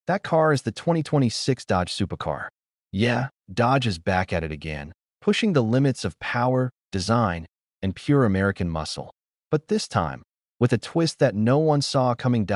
That car is the 2026 Dodge Supercar. Yeah, Dodge is back at it again, pushing the limits of power, design, and pure American muscle. But this time, with a twist that no one saw coming.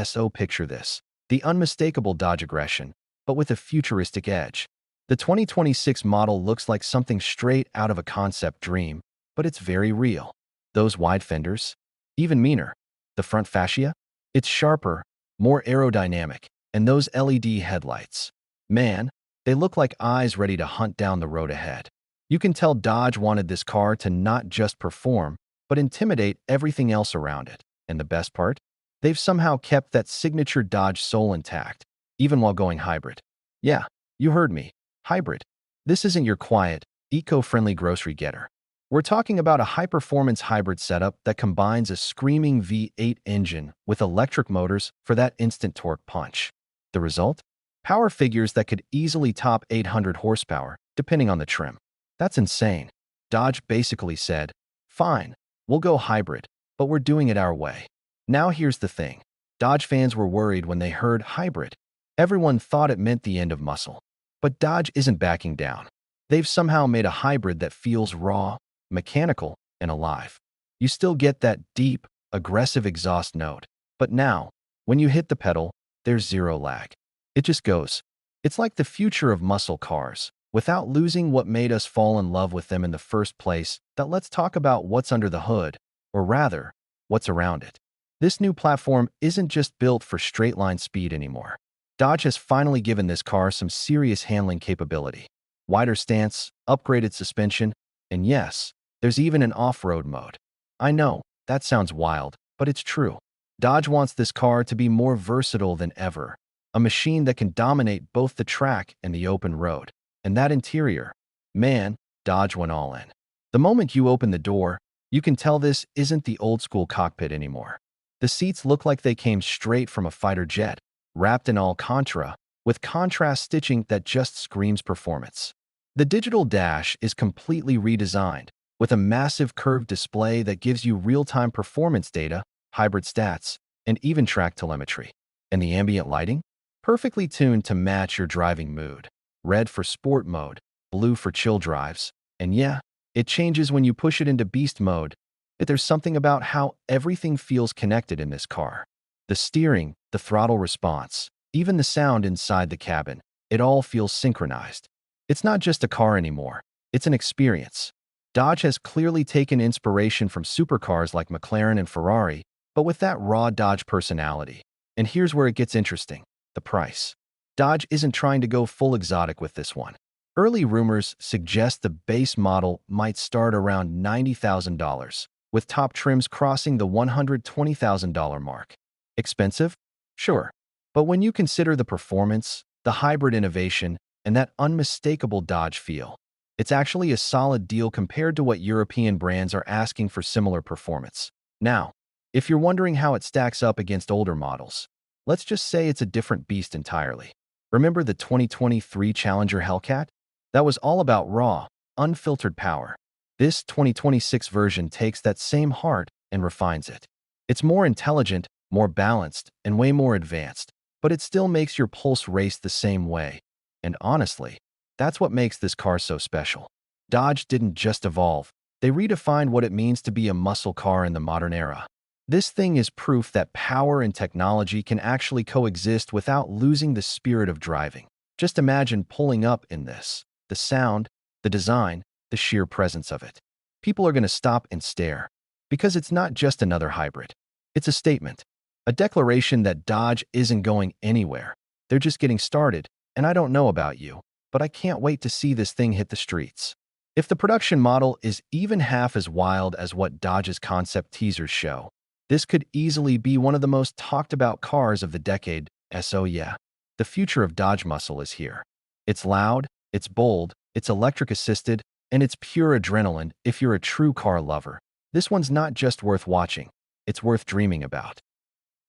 So picture this: the unmistakable Dodge aggression, but with a futuristic edge. The 2026 model looks like something straight out of a concept dream, but it's very real. Those wide fenders? Even meaner. The front fascia? It's sharper, more aerodynamic, and those LED headlights. Man, they look like eyes ready to hunt down the road ahead. You can tell Dodge wanted this car to not just perform, but intimidate everything else around it. And the best part? They've somehow kept that signature Dodge soul intact, even while going hybrid. Yeah, you heard me. Hybrid. This isn't your quiet, eco-friendly grocery getter. We're talking about a high-performance hybrid setup that combines a screaming V8 engine with electric motors for that instant torque punch. The result? Power figures that could easily top 800 horsepower, depending on the trim. That's insane. Dodge basically said, fine, we'll go hybrid, but we're doing it our way. Now here's the thing. Dodge fans were worried when they heard hybrid. Everyone thought it meant the end of muscle. But Dodge isn't backing down. They've somehow made a hybrid that feels raw, mechanical, and alive. You still get that deep, aggressive exhaust note. But now, when you hit the pedal, there's zero lag. It just goes. It's like the future of muscle cars, without losing what made us fall in love with them in the first place. Let's talk about what's under the hood, or rather, what's around it. This new platform isn't just built for straight-line speed anymore. Dodge has finally given this car some serious handling capability. Wider stance, upgraded suspension, and yes, there's even an off-road mode. I know, that sounds wild, but it's true. Dodge wants this car to be more versatile than ever, a machine that can dominate both the track and the open road. And that interior, man, Dodge went all in. The moment you open the door, you can tell this isn't the old-school cockpit anymore. The seats look like they came straight from a fighter jet, wrapped in Alcantara, with contrast stitching that just screams performance. The digital dash is completely redesigned, with a massive curved display that gives you real-time performance data, hybrid stats, and even track telemetry. And the ambient lighting? Perfectly tuned to match your driving mood. Red for sport mode, blue for chill drives, and yeah, it changes when you push it into beast mode. But there's something about how everything feels connected in this car. The steering, the throttle response, even the sound inside the cabin, it all feels synchronized. It's not just a car anymore, it's an experience. Dodge has clearly taken inspiration from supercars like McLaren and Ferrari, but with that raw Dodge personality. And here's where it gets interesting: the price. Dodge isn't trying to go full exotic with this one. Early rumors suggest the base model might start around $90,000, with top trims crossing the $120,000 mark. Expensive? Sure. But when you consider the performance, the hybrid innovation, and that unmistakable Dodge feel, it's actually a solid deal compared to what European brands are asking for similar performance. Now, if you're wondering how it stacks up against older models, let's just say it's a different beast entirely. Remember the 2023 Challenger Hellcat? That was all about raw, unfiltered power. This 2026 version takes that same heart and refines it. It's more intelligent, more balanced, and way more advanced, but it still makes your pulse race the same way. And honestly, that's what makes this car so special. Dodge didn't just evolve, they redefined what it means to be a muscle car in the modern era. This thing is proof that power and technology can actually coexist without losing the spirit of driving. Just imagine pulling up in this. The sound, the design, the sheer presence of it. People are going to stop and stare, because it's not just another hybrid. It's a statement, a declaration that Dodge isn't going anywhere. They're just getting started, and I don't know about you, but I can't wait to see this thing hit the streets. If the production model is even half as wild as what Dodge's concept teasers show, this could easily be one of the most talked about cars of the decade. So yeah, the future of Dodge muscle is here. It's loud, it's bold, it's electric assisted, and it's pure adrenaline if you're a true car lover. This one's not just worth watching, it's worth dreaming about.